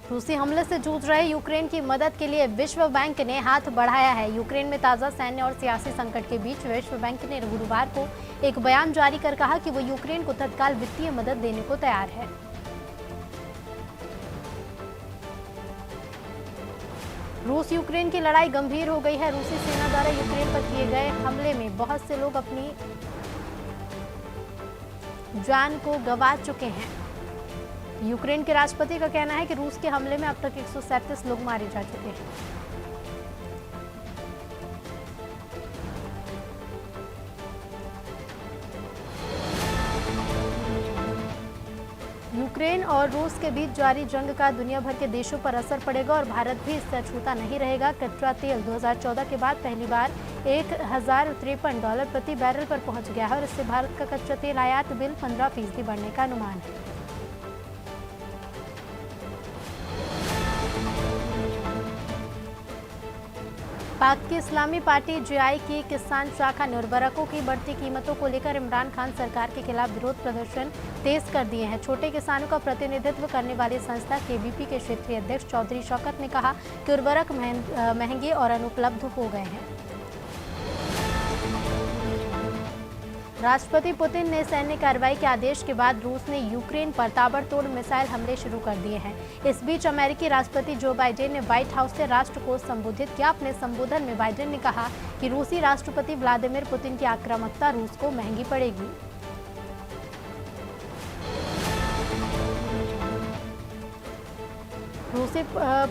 रूसी हमले से जूझ रहे यूक्रेन की मदद के लिए विश्व बैंक ने हाथ बढ़ाया है। यूक्रेन में ताजा सैन्य और सियासी संकट के बीच विश्व बैंक ने गुरुवार को एक बयान जारी कर कहा कि वो यूक्रेन को तत्काल वित्तीय मदद देने को तैयार है। रूस यूक्रेन की लड़ाई गंभीर हो गई है। रूसी सेना द्वारा यूक्रेन पर किए गए हमले में बहुत से लोग अपनी जान को गंवा चुके हैं। यूक्रेन के राष्ट्रपति का कहना है कि रूस के हमले में अब तक 137 लोग मारे जा चुके हैं। यूक्रेन और रूस के बीच जारी जंग का दुनिया भर के देशों पर असर पड़ेगा और भारत भी इससे अछूता नहीं रहेगा। कच्चा तेल 2014 के बाद पहली बार $1053 प्रति बैरल पर पहुंच गया है और इससे भारत का कच्चा तेल आयात बिल 15% बढ़ने का अनुमान है। पाक की इस्लामी पार्टी जेआई की किसान शाखा ने उर्वरकों की बढ़ती कीमतों को लेकर इमरान खान सरकार के खिलाफ विरोध प्रदर्शन तेज कर दिए हैं। छोटे किसानों का प्रतिनिधित्व करने वाली संस्था केबीपी के क्षेत्रीय अध्यक्ष चौधरी शौकत ने कहा कि उर्वरक महंगे और अनुपलब्ध हो गए हैं। राष्ट्रपति पुतिन ने सैन्य कार्रवाई के आदेश के बाद रूस ने यूक्रेन पर ताबड़तोड़ मिसाइल हमले शुरू कर दिए हैं। इस बीच अमेरिकी राष्ट्रपति जो बाइडेन ने व्हाइट हाउस से राष्ट्र को संबोधित किया। अपने संबोधन में बाइडेन ने कहा कि रूसी राष्ट्रपति व्लादिमीर पुतिन की आक्रामकता रूस को महंगी पड़ेगी। रूसी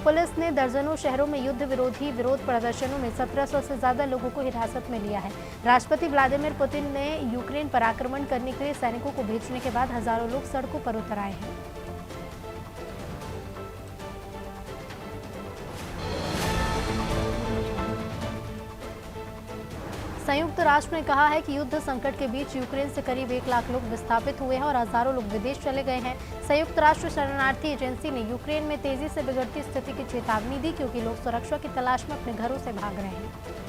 पुलिस ने दर्जनों शहरों में युद्ध विरोधी विरोध प्रदर्शनों में 1700 से ज्यादा लोगों को हिरासत में लिया है। राष्ट्रपति व्लादिमीर पुतिन ने यूक्रेन पर आक्रमण करने के लिए सैनिकों को भेजने के बाद हजारों लोग सड़कों पर उतर आए हैं। संयुक्त राष्ट्र ने कहा है कि युद्ध संकट के बीच यूक्रेन से करीब 1 लाख लोग विस्थापित हुए हैं और हजारों लोग विदेश चले गए हैं। संयुक्त राष्ट्र शरणार्थी एजेंसी ने यूक्रेन में तेजी से बिगड़ती स्थिति की चेतावनी दी क्योंकि लोग सुरक्षा की तलाश में अपने घरों से भाग रहे हैं।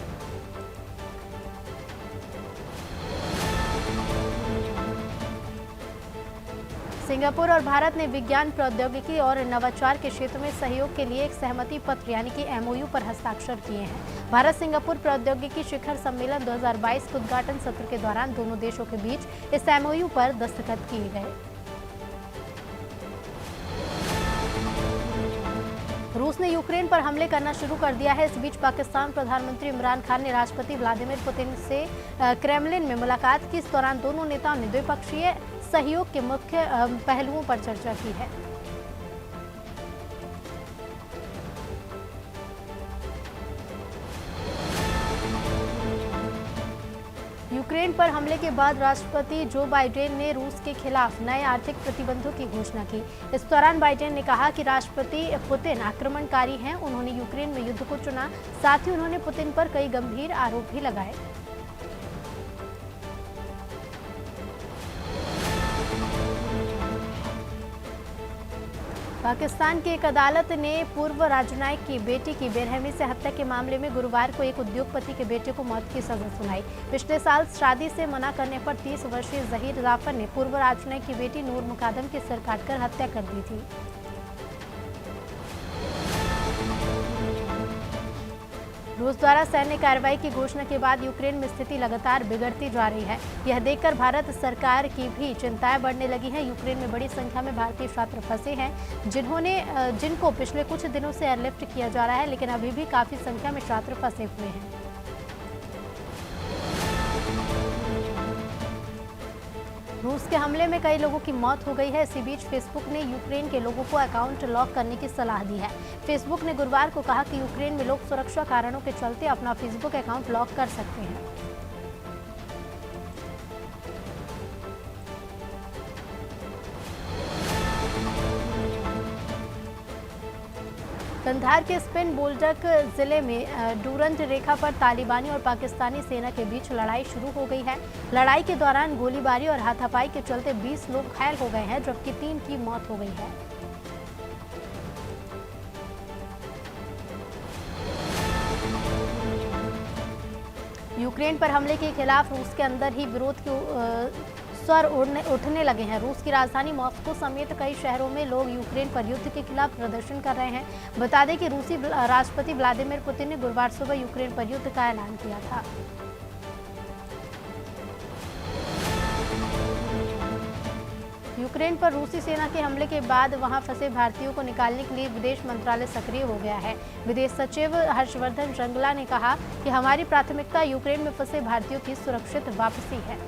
सिंगापुर और भारत ने विज्ञान प्रौद्योगिकी और नवाचार के क्षेत्र में सहयोग के लिए एक सहमति पत्र यानी कि एमओयू पर हस्ताक्षर किए हैं। भारत सिंगापुर प्रौद्योगिकी शिखर सम्मेलन 2022 के उद्घाटन सत्र के दौरान दोनों देशों के बीच इस एमओयू पर दस्तखत किए गए। रूस ने यूक्रेन पर हमले करना शुरू कर दिया है। इस बीच पाकिस्तान प्रधानमंत्री इमरान खान ने राष्ट्रपति व्लादिमीर पुतिन से क्रेमलिन में मुलाकात की। इस दौरान दोनों नेताओं ने द्विपक्षीय सहयोग के मुख्य पहलुओं पर चर्चा की है। यूक्रेन पर हमले के बाद राष्ट्रपति जो बाइडेन ने रूस के खिलाफ नए आर्थिक प्रतिबंधों की घोषणा की। इस दौरान बाइडेन ने कहा कि राष्ट्रपति पुतिन आक्रमणकारी हैं। उन्होंने यूक्रेन में युद्ध को चुना। साथ ही उन्होंने पुतिन पर कई गंभीर आरोप भी लगाए। पाकिस्तान की एक अदालत ने पूर्व राजनयिक की बेटी की बेरहमी से हत्या के मामले में गुरुवार को एक उद्योगपति के बेटे को मौत की सजा सुनाई। पिछले साल शादी से मना करने पर 30 वर्षीय जहीर जाफर ने पूर्व राजनयिक की बेटी नूर मुकादम की सिर काटकर हत्या कर दी थी। रूस द्वारा सैन्य कार्रवाई की घोषणा के बाद यूक्रेन में स्थिति लगातार बिगड़ती जा रही है। यह देखकर भारत सरकार की भी चिंताएं बढ़ने लगी हैं। यूक्रेन में बड़ी संख्या में भारतीय छात्र फंसे हैं जिनको पिछले कुछ दिनों से एयरलिफ्ट किया जा रहा है, लेकिन अभी भी काफी संख्या में छात्र फंसे हुए हैं। रूस के हमले में कई लोगों की मौत हो गई है। इसी बीच फेसबुक ने यूक्रेन के लोगों को अकाउंट लॉक करने की सलाह दी है। फेसबुक ने गुरुवार को कहा कि यूक्रेन में लोग सुरक्षा कारणों के चलते अपना फेसबुक अकाउंट लॉक कर सकते हैं। कंधार के स्पिन बोल्डक जिले में डूरंड रेखा पर तालिबानी और पाकिस्तानी सेना के बीच लड़ाई शुरू हो गई है। लड़ाई के दौरान गोलीबारी और हाथापाई के चलते 20 लोग घायल हो गए हैं, जबकि 3 की मौत हो गई है। यूक्रेन पर हमले के खिलाफ रूस के अंदर ही विरोध की स्वर उठने लगे हैं। रूस की राजधानी मॉस्को समेत कई शहरों में लोग यूक्रेन पर युद्ध के खिलाफ प्रदर्शन कर रहे हैं। बता दें कि रूसी राष्ट्रपति व्लादिमीर पुतिन ने गुरुवार सुबह यूक्रेन पर युद्ध का ऐलान किया था। यूक्रेन पर रूसी सेना के हमले के बाद वहां फंसे भारतीयों को निकालने के लिए विदेश मंत्रालय सक्रिय हो गया है। विदेश सचिव हर्षवर्धन श्रृंगला ने कहा कि हमारी प्राथमिकता यूक्रेन में फंसे भारतीयों की सुरक्षित वापसी है।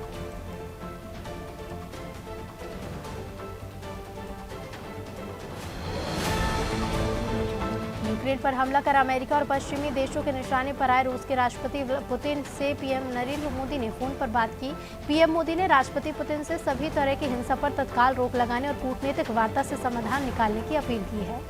यूक्रेन पर हमला कर अमेरिका और पश्चिमी देशों के निशाने पर आए रूस के राष्ट्रपति पुतिन से पीएम नरेंद्र मोदी ने फोन पर बात की। पीएम मोदी ने राष्ट्रपति पुतिन से सभी तरह की हिंसा पर तत्काल रोक लगाने और कूटनीतिक वार्ता से समाधान निकालने की अपील की है।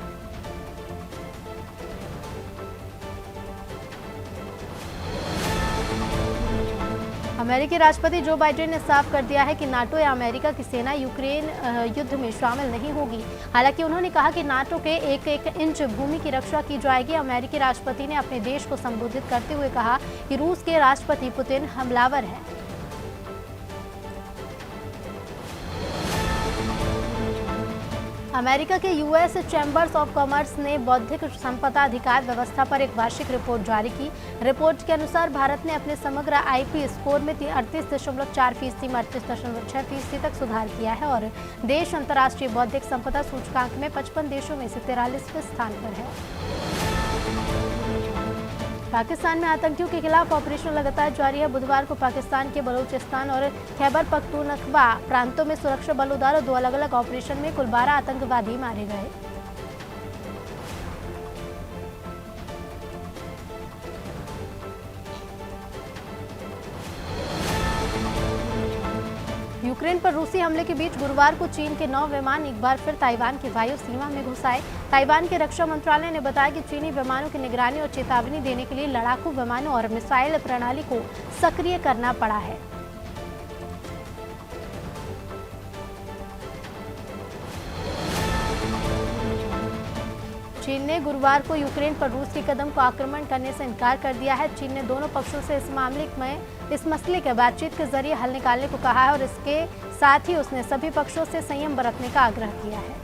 अमेरिकी राष्ट्रपति जो बाइडेन ने साफ कर दिया है कि नाटो या अमेरिका की सेना यूक्रेन युद्ध में शामिल नहीं होगी। हालांकि उन्होंने कहा कि नाटो के एक एक इंच भूमि की रक्षा की जाएगी। अमेरिकी राष्ट्रपति ने अपने देश को संबोधित करते हुए कहा कि रूस के राष्ट्रपति पुतिन हमलावर हैं। अमेरिका के यूएस चैम्बर्स ऑफ कॉमर्स ने बौद्धिक संपदा अधिकार व्यवस्था पर एक वार्षिक रिपोर्ट जारी की। रिपोर्ट के अनुसार भारत ने अपने समग्र आईपी स्कोर में 38.4% में 38.6% तक सुधार किया है और देश अंतर्राष्ट्रीय बौद्धिक संपदा सूचकांक में 55 देशों में से 43वें स्थान पर है। पाकिस्तान में आतंकियों के खिलाफ ऑपरेशन लगातार जारी है। बुधवार को पाकिस्तान के बलूचिस्तान और खैबर पख्तूनख्वा प्रांतों में सुरक्षा बलों द्वारा 2 अलग-अलग ऑपरेशन में कुल 12 आतंकवादी मारे गए। यूक्रेन पर रूसी हमले के बीच गुरुवार को चीन के 9 विमान एक बार फिर ताइवान की वायु सीमा में घुस आए। ताइवान के रक्षा मंत्रालय ने बताया कि चीनी विमानों की निगरानी और चेतावनी देने के लिए लड़ाकू विमानों और मिसाइल प्रणाली को सक्रिय करना पड़ा है। चीन ने गुरुवार को यूक्रेन पर रूस के कदम को आक्रमण करने से इनकार कर दिया है। चीन ने दोनों पक्षों से इस मसले के बातचीत के जरिए हल निकालने को कहा है और इसके साथ ही उसने सभी पक्षों से संयम बरतने का आग्रह किया है।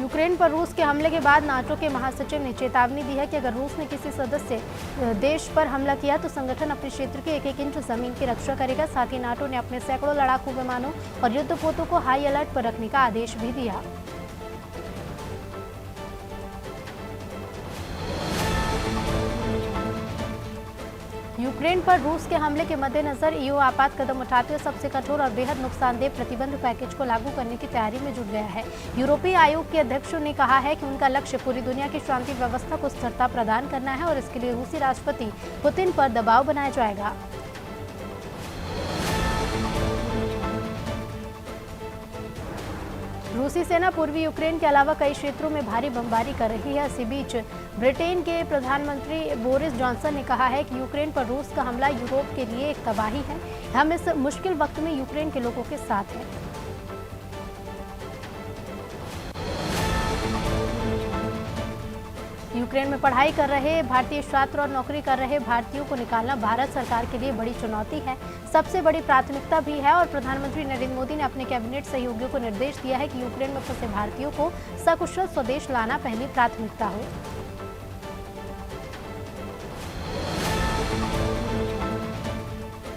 यूक्रेन पर रूस के हमले के बाद नाटो के महासचिव ने चेतावनी दी है कि अगर रूस ने किसी सदस्य देश पर हमला किया तो संगठन अपने क्षेत्र के एक एक इंच जमीन की रक्षा करेगा। साथ ही नाटो ने अपने सैकड़ों लड़ाकू विमानों और युद्धपोतों को हाई अलर्ट पर रखने का आदेश भी दिया। यूक्रेन पर रूस के हमले के मद्देनजर ईयू आपात कदम उठाते हुए सबसे कठोर और बेहद नुकसानदेह प्रतिबंध पैकेज को लागू करने की तैयारी में जुट गया है। यूरोपीय आयोग के अध्यक्षों ने कहा है कि उनका लक्ष्य पूरी दुनिया की शांति व्यवस्था को स्थिरता प्रदान करना है और इसके लिए रूसी राष्ट्रपति पुतिन पर दबाव बनाया जाएगा। रूसी सेना पूर्वी यूक्रेन के अलावा कई क्षेत्रों में भारी बमबारी कर रही है। इसी बीच ब्रिटेन के प्रधानमंत्री बोरिस जॉनसन ने कहा है कि यूक्रेन पर रूस का हमला यूरोप के लिए एक तबाही है। हम इस मुश्किल वक्त में यूक्रेन के लोगों के साथ हैं। यूक्रेन में पढ़ाई कर रहे भारतीय छात्र और नौकरी कर रहे भारतीयों को निकालना भारत सरकार के लिए बड़ी चुनौती है, सबसे बड़ी प्राथमिकता भी है और प्रधानमंत्री नरेंद्र मोदी ने अपने कैबिनेट सहयोगियों को निर्देश दिया है कि यूक्रेन में फंसे भारतीयों को सकुशल स्वदेश लाना पहली प्राथमिकता हो।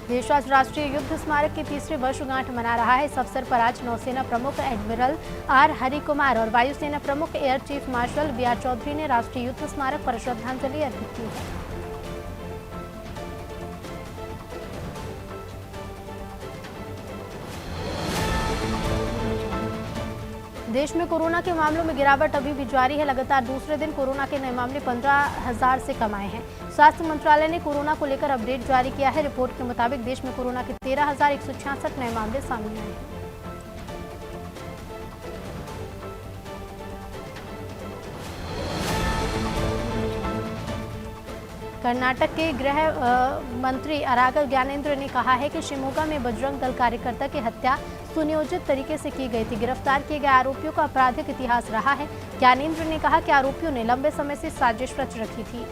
देश आज राष्ट्रीय युद्ध स्मारक की 3री वर्षगांठ मना रहा है। इस अवसर पर आज नौसेना प्रमुख एडमिरल आर हरि कुमार और वायुसेना प्रमुख air chief marshal B R. Chaudhary ने राष्ट्रीय युद्ध स्मारक पर श्रद्धांजलि अर्पित की है। देश में कोरोना के मामलों में गिरावट अभी भी जारी है। लगातार दूसरे दिन कोरोना के नए मामले 15,000 से कम आए हैं। स्वास्थ्य मंत्रालय ने कोरोना को लेकर अपडेट जारी किया है। रिपोर्ट के मुताबिक देश में कोरोना के 13,166 नए मामले सामने आए हैं। कर्नाटक के गृह मंत्री अरागल ज्ञानेंद्र ने कहा है कि शिमोगा में बजरंग दल कार्यकर्ता की हत्या सुनियोजित तरीके से की गई थी। गिरफ्तार किए गए आरोपियों का आपराधिक इतिहास रहा है। ज्ञानेंद्र ने कहा कि आरोपियों ने लंबे समय से साजिश रच रखी थी।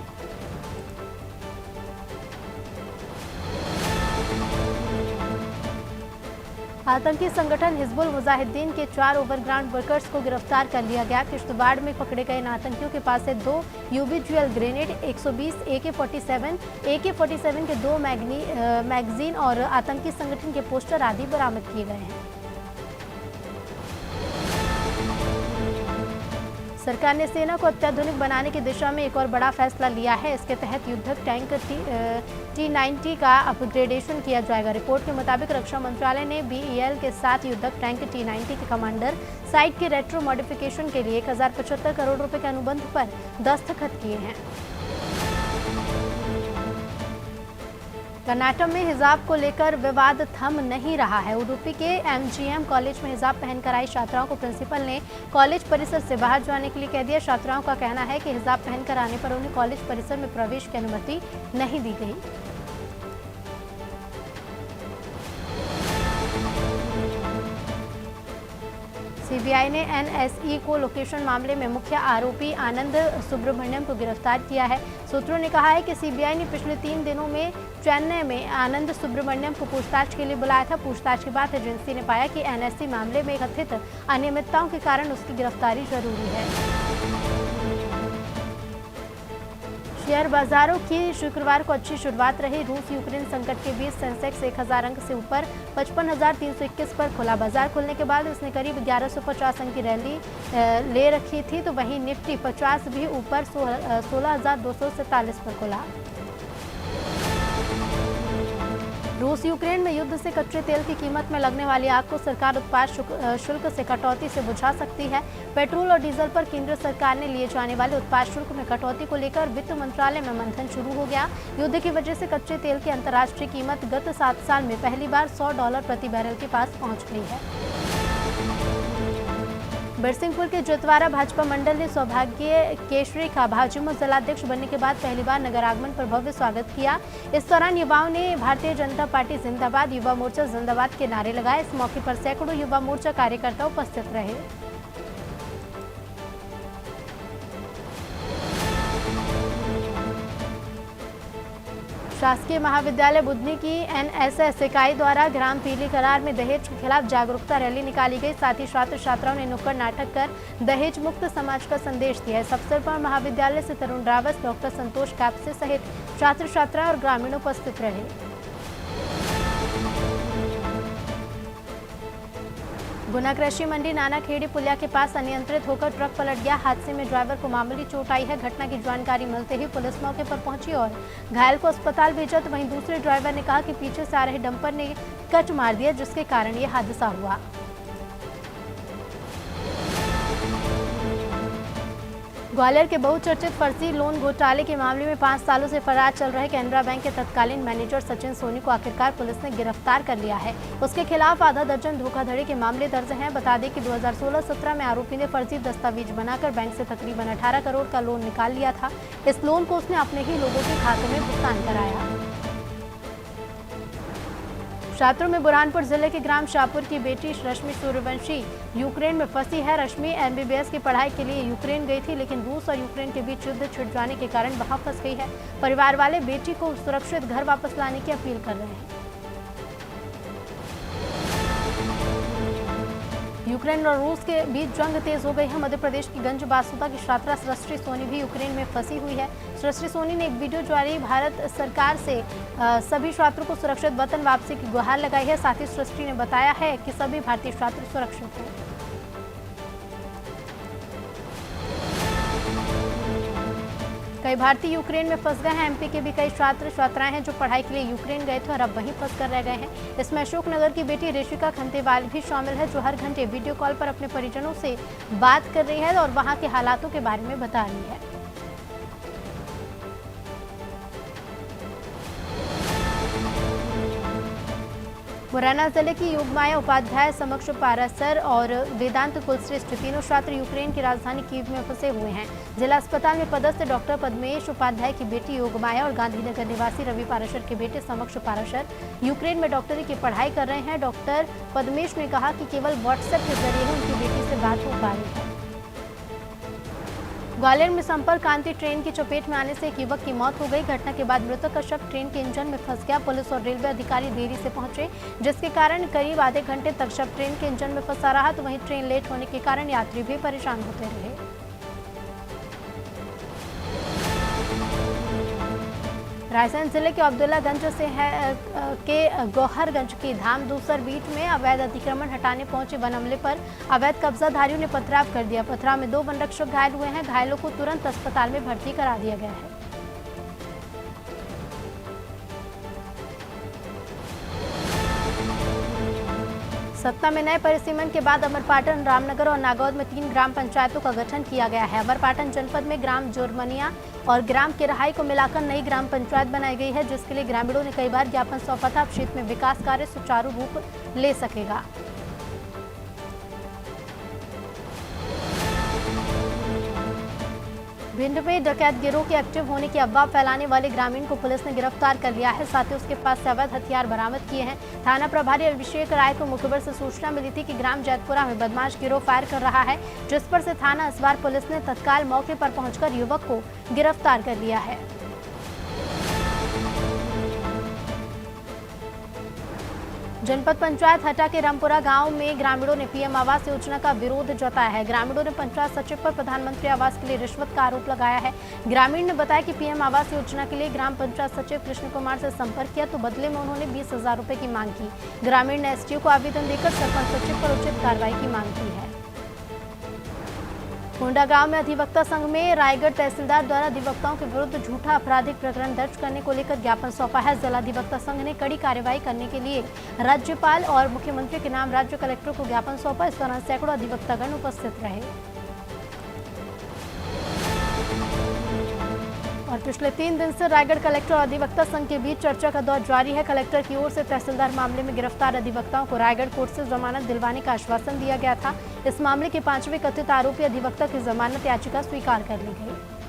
आतंकी संगठन हिजबुल मुजाहिदीन के 4 ओवरग्राउंड वर्कर्स को गिरफ्तार कर लिया गया। किश्तवाड़ में पकड़े गए इन आतंकियों के पास से 2 यूबीजीएल ग्रेनेड, 120 AK-47 के 2 मैगजीन और आतंकी संगठन के पोस्टर आदि बरामद किए गए हैं। सरकार ने सेना को अत्याधुनिक बनाने की दिशा में एक और बड़ा फैसला लिया है। इसके तहत युद्धक टैंक T-90 का अपग्रेडेशन किया जाएगा। रिपोर्ट के मुताबिक रक्षा मंत्रालय ने BEL के साथ युद्धक टैंक T-90 के कमांडर साइट के रेट्रो मॉडिफिकेशन के लिए 1075 करोड़ रुपए के अनुबंध पर दस्तखत किए हैं। कर्नाटक में हिजाब को लेकर विवाद थम नहीं रहा है। उडुपी के MGM कॉलेज में हिजाब पहनकर आई छात्राओं को प्रिंसिपल ने कॉलेज परिसर से बाहर जाने के लिए कह दिया। छात्राओं का कहना है कि हिजाब पहनकर आने पर उन्हें कॉलेज परिसर में प्रवेश की अनुमति नहीं दी गई। सीबीआई ने NSE को लोकेशन मामले में मुख्य आरोपी आनंद सुब्रमण्यम को गिरफ्तार किया है। सूत्रों ने कहा है कि सीबीआई ने पिछले 3 दिनों में चेन्नई में आनंद सुब्रमण्यम को पूछताछ के लिए बुलाया था। पूछताछ के बाद एजेंसी ने पाया कि NSE मामले में कथित अनियमितताओं के कारण उसकी गिरफ्तारी जरूरी है। शेयर बाजारों की शुक्रवार को अच्छी शुरुआत रही। रूस यूक्रेन संकट के बीच सेंसेक्स 1000 अंक से ऊपर 55,321 पर खुला। बाजार खुलने के बाद उसने करीब 1150 अंक की रैली ले रखी थी, तो वहीं निफ्टी 50 भी ऊपर 16,247 पर खुला। रूस यूक्रेन में युद्ध से कच्चे तेल की कीमत में लगने वाली आग को सरकार उत्पाद शुल्क से कटौती से बुझा सकती है। पेट्रोल और डीजल पर केंद्र सरकार ने लिए जाने वाले उत्पाद शुल्क में कटौती को लेकर वित्त मंत्रालय में मंथन शुरू हो गया। युद्ध की वजह से कच्चे तेल की अंतर्राष्ट्रीय कीमत गत 7 साल में पहली बार $100 प्रति बैरल के पास पहुंच गई है। बिरसिंहपुर के जतवारा भाजपा मंडल ने सौभाग्य केशरी का भाजपा जिलाध्यक्ष बनने के बाद पहली बार नगर आगमन पर भव्य स्वागत किया। इस दौरान युवाओं ने भारतीय जनता पार्टी जिंदाबाद, युवा मोर्चा जिंदाबाद के नारे लगाए। इस मौके पर सैकड़ों युवा मोर्चा कार्यकर्ता उपस्थित रहे। शासकीय महाविद्यालय बुधनी की NSS इकाई द्वारा ग्राम पीली करार में दहेज के खिलाफ जागरूकता रैली निकाली गई। साथ ही छात्र छात्राओं ने नुक्कड़ नाटक कर दहेज मुक्त समाज का संदेश दिया। इस अवसर पर महाविद्यालय से तरुण रावत, डॉक्टर संतोष कापसे सहित छात्र छात्राएं और ग्रामीण उपस्थित रहे। गुना कृषि मंडी नानाखेड़ी पुलिया के पास अनियंत्रित होकर ट्रक पलट गया। हादसे में ड्राइवर को मामूली चोट आई है। घटना की जानकारी मिलते ही पुलिस मौके पर पहुंची और घायल को अस्पताल भेजा, तो वहीं दूसरे ड्राइवर ने कहा कि पीछे से आ रहे डंपर ने कट मार दिया, जिसके कारण यह हादसा हुआ। ग्वालियर के बहुचर्चित फर्जी लोन घोटाले के मामले में 5 सालों से फरार चल रहे कैनरा बैंक के तत्कालीन मैनेजर सचिन सोनी को आखिरकार पुलिस ने गिरफ्तार कर लिया है। उसके खिलाफ आधा दर्जन धोखाधड़ी के मामले दर्ज हैं। बता दें कि 2016-17 में आरोपी ने फर्जी दस्तावेज बनाकर बैंक से तकरीबन 18 करोड़ का लोन निकाल लिया था। इस लोन को उसने अपने ही लोगों के खातों में भुगतान कराया। छात्रों में बुरहानपुर जिले के ग्राम शाहपुर की बेटी रश्मि सूर्यवंशी यूक्रेन में फंसी है। रश्मि MBBS की पढ़ाई के लिए यूक्रेन गई थी, लेकिन रूस और यूक्रेन के बीच युद्ध छिड़ जाने के कारण वहां फंस गई है। परिवार वाले बेटी को सुरक्षित घर वापस लाने की अपील कर रहे हैं। यूक्रेन और रूस के बीच जंग तेज हो गई है। मध्य प्रदेश की गंज बासुदा की छात्रा सृष्टि सोनी भी यूक्रेन में फंसी हुई है। सृष्टि सोनी ने एक वीडियो जारी भारत सरकार से सभी छात्रों को सुरक्षित वतन वापसी की गुहार लगाई है। साथ ही सृष्टि ने बताया है कि सभी भारतीय छात्र सुरक्षित हैं। कई भारतीय यूक्रेन में फंस गए हैं। MP के भी कई छात्र छात्राएं हैं जो पढ़ाई के लिए यूक्रेन गए थे और अब वहीं फंस कर रह गए हैं। इसमें अशोकनगर की बेटी ऋषिका खंतेवाल भी शामिल है, जो हर घंटे वीडियो कॉल पर अपने परिजनों से बात कर रही है और वहां के हालातों के बारे में बता रही है। मुरैना जिले की योगमाया उपाध्याय समक्ष पारासर और वेदांत कुलश्रेष्ठ तीनों छात्र यूक्रेन की राजधानी कीव में फंसे हुए हैं। जिला अस्पताल में पदस्थ डॉक्टर पद्मेश उपाध्याय की बेटी योगमाया और गांधीनगर निवासी रवि पाराशर के बेटे समक्ष पाराशर यूक्रेन में डॉक्टरी की पढ़ाई कर रहे हैं। डॉक्टर पद्मेश ने कहा कि केवल व्हाट्सएप के जरिए ही उनकी बेटी से बात हो पा रही है। ग्वालियर में संपर्क क्रांति ट्रेन की चपेट में आने से एक युवक की मौत हो गई। घटना के बाद मृतक का शव ट्रेन के इंजन में फंस गया। पुलिस और रेलवे अधिकारी देरी से पहुंचे, जिसके कारण करीब आधे घंटे तक शव ट्रेन के इंजन में फंसा रहा। तो वहीं ट्रेन लेट होने के कारण यात्री भी परेशान होते रहे। रायसेन जिले के अब्दुल्लागंज से के गौहरगंज की धाम दूसर बीट में अवैध अतिक्रमण हटाने पहुंचे वन अमले पर अवैध कब्जाधारियों ने पथराव कर दिया। पथराव में 2 वन रक्षक घायल हुए हैं। घायलों को तुरंत अस्पताल में भर्ती करा दिया गया है। सतना में नए परिसीमन के बाद अमरपाटन, रामनगर और नागौद में 3 ग्राम पंचायतों का गठन किया गया है। अमरपाटन जनपद में ग्राम जोरमनिया और ग्राम किरहाई को मिलाकर नई ग्राम पंचायत बनाई गई है, जिसके लिए ग्रामीणों ने कई बार ज्ञापन सौंपा था। अब क्षेत्र में विकास कार्य सुचारू रूप ले सकेगा। भिंड में डकैत गिरोह के एक्टिव होने की अफवाह फैलाने वाले ग्रामीण को पुलिस ने गिरफ्तार कर लिया है। साथ ही उसके पास से अवैध हथियार बरामद किए हैं। थाना प्रभारी अभिषेक राय को मुखबिर से सूचना मिली थी कि ग्राम जैतपुरा में बदमाश गिरोह फायर कर रहा है, जिस पर से थाना असवार पुलिस ने तत्काल मौके पर पहुंचकर युवक को गिरफ्तार कर लिया है। जनपद पंचायत हटा के रामपुरा गांव में ग्रामीणों ने पीएम आवास योजना का विरोध जताया है। ग्रामीणों ने पंचायत सचिव पर प्रधानमंत्री आवास के लिए रिश्वत का आरोप लगाया है। ग्रामीण ने बताया कि पीएम आवास योजना के लिए ग्राम पंचायत सचिव कृष्ण कुमार से संपर्क किया, तो बदले में उन्होंने 20,000 रुपए की मांग की। ग्रामीण ने एसडीओ को आवेदन देकर सरपंच सचिव पर उचित कार्रवाई की मांग की है। कोंडा गांव में अधिवक्ता संघ में रायगढ़ तहसीलदार द्वारा अधिवक्ताओं के विरुद्ध झूठा आपराधिक प्रकरण दर्ज करने को लेकर ज्ञापन सौंपा है। जिला अधिवक्ता संघ ने कड़ी कार्रवाई करने के लिए राज्यपाल और मुख्यमंत्री के नाम राज्य कलेक्टर को ज्ञापन सौंपा। इस दौरान सैकड़ों अधिवक्तागण उपस्थित रहे। और पिछले 3 दिन से रायगढ़ कलेक्टर और अधिवक्ता संघ के बीच चर्चा का दौर जारी है। कलेक्टर की ओर से तहसीलदार मामले में गिरफ्तार अधिवक्ताओं को रायगढ़ कोर्ट से जमानत दिलवाने का आश्वासन दिया गया था। इस मामले के 5वें कथित आरोपी अधिवक्ता की जमानत याचिका स्वीकार कर ली गई।